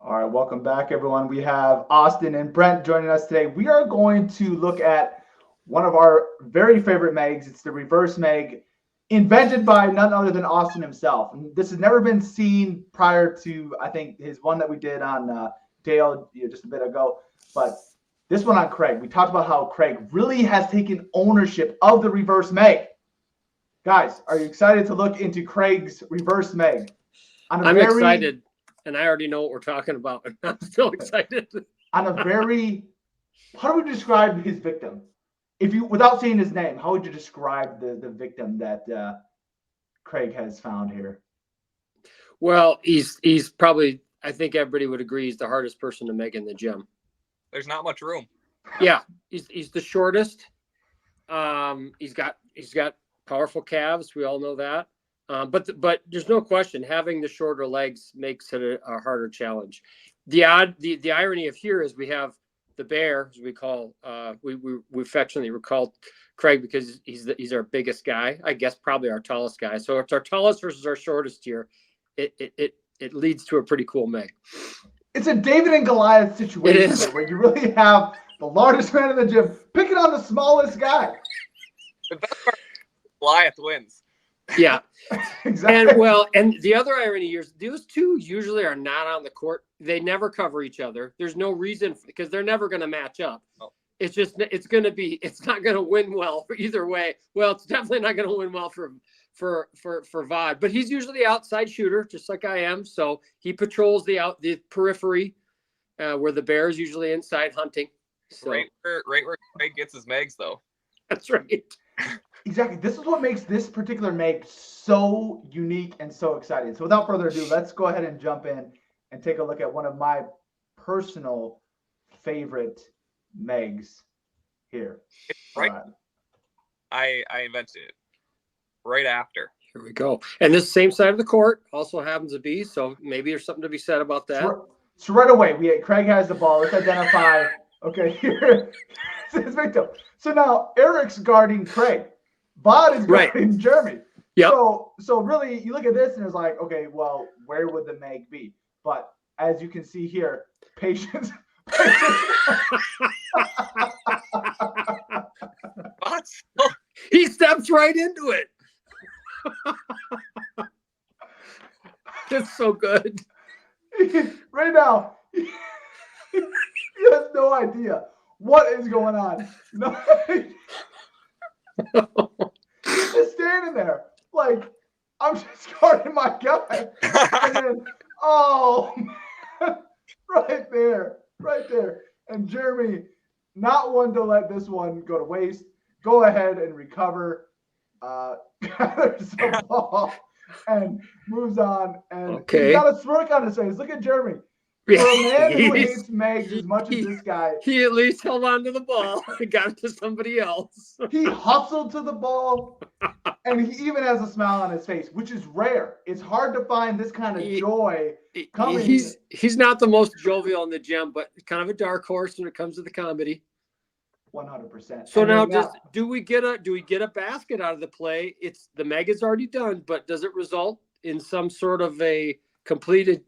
All right, welcome back, everyone. We have Austin and Brent joining us today. We are going to look at one of our very favorite Megs. It's the Reverse Meg, invented by none other than Austin himself. And this has never been seen prior to, I think, his one that we did on Dale just a bit ago. But this one on Craig, we talked about how Craig really has taken ownership of the Reverse Meg. Guys, are you excited to look into Craig's Reverse Meg? I'm excited, and I already know what we're talking about. I'm so excited. On a very, how do we describe his victim? If you, without saying his name, how would you describe the victim that Craig has found here? Well, he's probably, I think everybody would agree, he's the hardest person to make in the gym. There's not much room. Yeah, he's the shortest. He's got powerful calves. We all know that. But there's no question having the shorter legs makes it a harder challenge. The irony of here is we have the bear, as we call we affectionately recall Craig because he's our biggest guy, I guess probably our tallest guy. So it's our tallest versus our shortest here. It leads to a pretty cool Meg. It's a David and Goliath situation where you really have the largest man in the gym picking on the smallest guy. The best part, Goliath wins. Yeah, exactly. And the other irony is those two usually are not on the court. They never cover each other. There's no reason because they're never going to match up. Oh. It's not going to win well for either way. Well, it's definitely not going to win well for Vod, but he's usually the outside shooter, just like I am. So he patrols the periphery, where the bear is usually inside hunting. So. Right where Craig gets his Megs, though. That's right. Exactly. This is what makes this particular Meg so unique and so exciting. So without further ado, let's go ahead and jump in and take a look at one of my personal favorite Megs here. Right. I invented it right after. Here we go. And this same side of the court also happens to be, so maybe there's something to be said about that. So right away, Craig has the ball. Let's identify. Okay, here's his victim. So now Eric's guarding Craig. Vod is guarding Jeremy. Yep. So really, you look at this and it's like, okay, well, where would the Meg be? But as you can see here, patience. What? He steps right into it. That's so good. Right now, he has no idea what is going on. No, he's just standing there like, I'm just guarding my guy. And then, right there. And Jeremy, not one to let this one go to waste. Go ahead and recover. Gathers the ball and moves on. And he's got a smirk on his face. Look at Jeremy. For a man who hates Megs as much as this guy, he at least held on to the ball and got it to somebody else. He hustled to the ball, and he even has a smile on his face, which is rare. It's hard to find this kind of joy coming. He's not the most jovial in the gym, but kind of a dark horse when it comes to the comedy. 100%. So now, do we get a basket out of the play? It's the Meg is already done, but does it result in some sort of a completed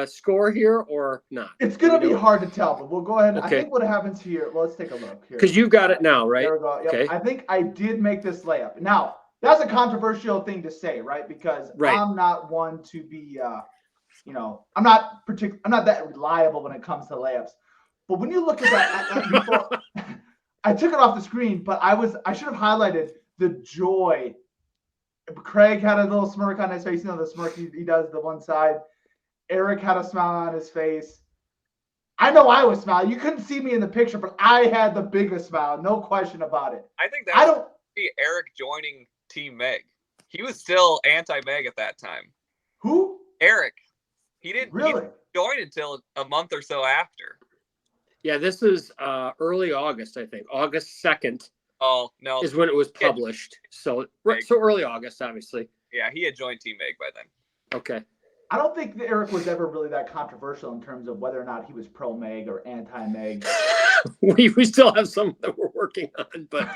score here or not? It's going to be hard to tell, but we'll go ahead. Okay. I think what happens here, well, let's take a look here. Because you've got it now, right? There we go. Yep. Okay. I think I did make this layup. Now, that's a controversial thing to say, right? Because I'm not one to be, I'm not that reliable when it comes to layups. But when you look at that, before, I took it off the screen, but I should have highlighted the joy. Craig had a little smirk on his face. The smirk he does the one side. Eric had a smile on his face. I know I was smiling. You couldn't see me in the picture, but I had the biggest smile. No question about it. I think that was Eric joining Team Meg. He was still anti-Meg at that time. Who? Eric. He didn't really join until a month or so after. Yeah, this is early August, I think. August 2nd. Oh, no. Is when it was published. So early August, obviously. Yeah, he had joined Team Meg by then. Okay. I don't think that Eric was ever really that controversial in terms of whether or not he was pro-Meg or anti-Meg. we still have some that we're working on, but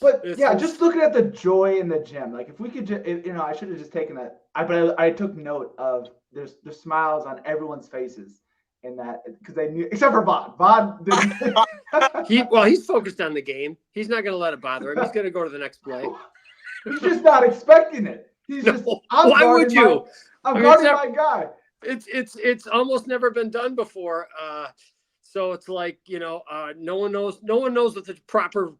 But yeah, just looking at the joy in the gym, like if we could just, I should have just taken that. I took note of there's smiles on everyone's faces in that because they knew, except for Vaughn. Vaughn didn't. He's focused on the game. He's not going to let it bother him. He's going to go to the next play. He's just not expecting it. He's just. Why would you? I'm guarding my guy. It's almost never been done before. So it's like no one knows what the proper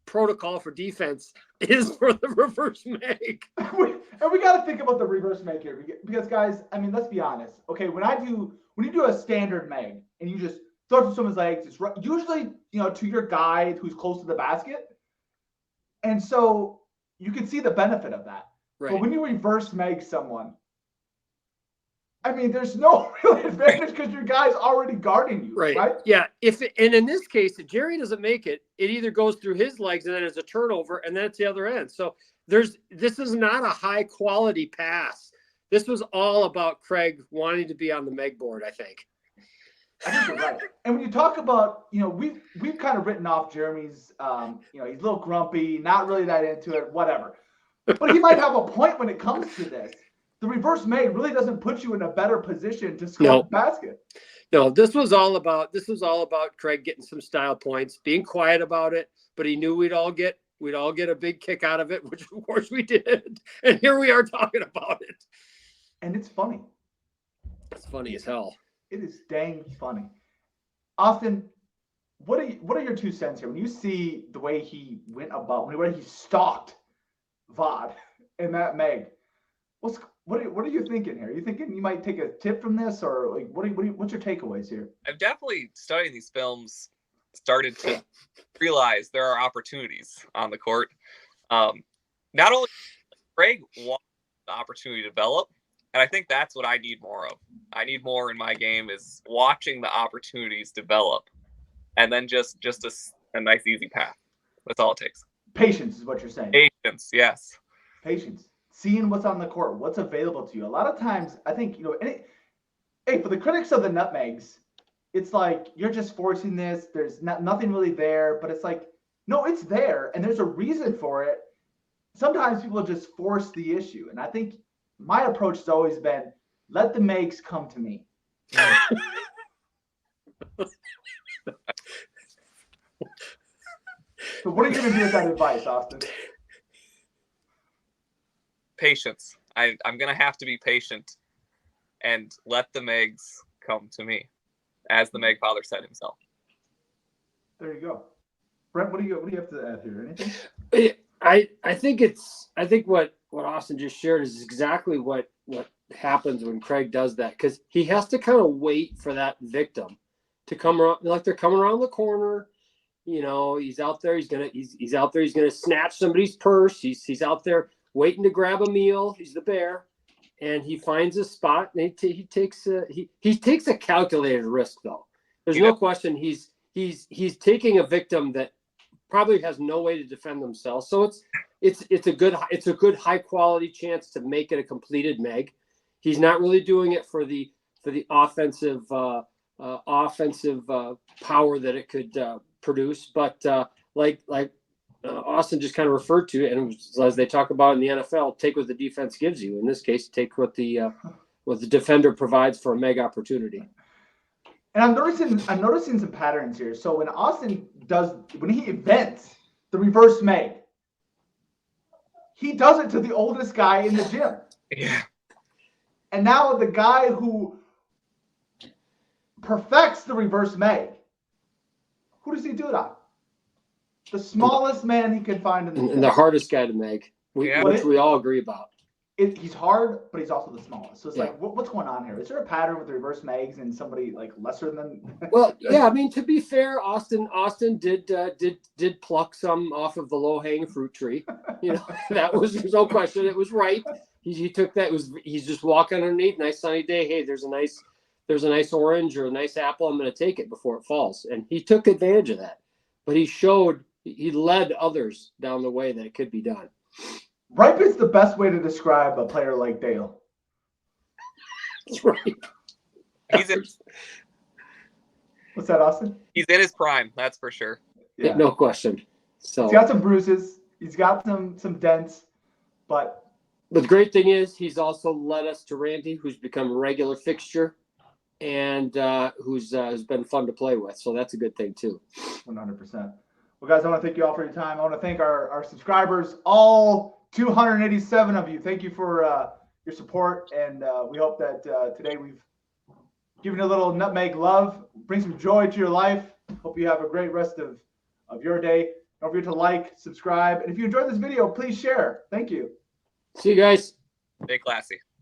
protocol for defense is for the reverse Meg. And we got to think about the reverse Meg here because guys, I mean, let's be honest. Okay, when you do a standard Meg and you just throw it to someone's legs, it's usually to your guy who's close to the basket, and so you can see the benefit of that. Right. But when you reverse Meg someone, I mean, there's no real advantage because your guy's already guarding you, right? Yeah. And in this case, if Jerry doesn't make it, it either goes through his legs and then it's a turnover, and then it's the other end. So this is not a high quality pass. This was all about Craig wanting to be on the Meg board, I think. I think you're right. And when you talk about, we've kind of written off Jeremy's, he's a little grumpy, not really that into it, whatever. But he might have a point when it comes to this. The reverse Meg really doesn't put you in a better position to score the basket. No, this was all about Craig getting some style points, being quiet about it, but he knew we'd all get a big kick out of it, which of course we did. And here we are talking about it. And it's funny. It's funny as hell. It is dang funny. Austin, what are your 2 cents here? When you see the way he went about, when he stalked Vod and that Meg, what are you thinking here? Are you thinking you might take a tip from this, or like what's your takeaways here? I've definitely studying these films started to realize there are opportunities on the court. Not only Craig wants the opportunity to develop, and I think that's what I need more of. I need more in my game is watching the opportunities develop, and then just a nice easy path. That's all it takes. Patience is what you're saying. Patience, yes. Patience. Seeing what's on the court, what's available to you. A lot of times, I think, for the critics of the nutmegs, it's like you're just forcing this. There's nothing really there, but it's like, no, it's there, and there's a reason for it. Sometimes people just force the issue, and I think my approach has always been, let the Megs come to me. So what are you going to do with that advice, Austin? Patience. I'm going to have to be patient and let the Megs come to me, as the Meg father said himself. There you go. Brent, what do you have to add here? Anything? I think what Austin just shared is exactly what happens when Craig does that, because he has to kind of wait for that victim to come around, like they're coming around the corner. He's out there. He's out there. He's gonna snatch somebody's purse. He's out there waiting to grab a meal. He's the bear, and he finds a spot, and he takes a calculated risk, though. There's no question he's taking a victim that probably has no way to defend themselves. So it's a good high quality chance to make it a completed Meg. He's not really doing it for the offensive power that it could produce, but like Austin just kind of referred to it, and as they talk about in the NFL, take what the defense gives you. In this case, take what the defender provides for a Meg opportunity. And I'm noticing some patterns here. So when he invents the reverse Meg, he does it to the oldest guy in the gym. Yeah. And now the guy who perfects the reverse Meg, who does he do it on? The smallest man he can find in the gym. And the hardest guy to Meg, which we all agree about. He's hard, but he's also the smallest. So it's like, what's going on here? Is there a pattern with the reverse Megs and somebody like lesser than? Well, yeah. I mean, to be fair, Austin did pluck some off of the low hanging fruit tree. That there's no question. It was right. He took that. He's just walking underneath. Nice sunny day. Hey, there's a nice orange or a nice apple. I'm going to take it before it falls. And he took advantage of that. But he led others down the way that it could be done. Ripe is the best way to describe a player like Dale. That's right. What's that, Austin? He's in his prime, that's for sure. Yeah. No question. So he's got some bruises. He's got some dents, but the great thing is he's also led us to Randy, who's become a regular fixture, and who's been fun to play with. So that's a good thing too. 100%. Well, guys, I want to thank you all for your time. I want to thank our subscribers, all 287 of you. Thank you for your support, and we hope that today we've given you a little nutmeg love, bring some joy to your life. Hope you have a great rest of your day. Don't forget to like, subscribe, and if you enjoyed this video, please share. Thank you. See you guys. Stay classy.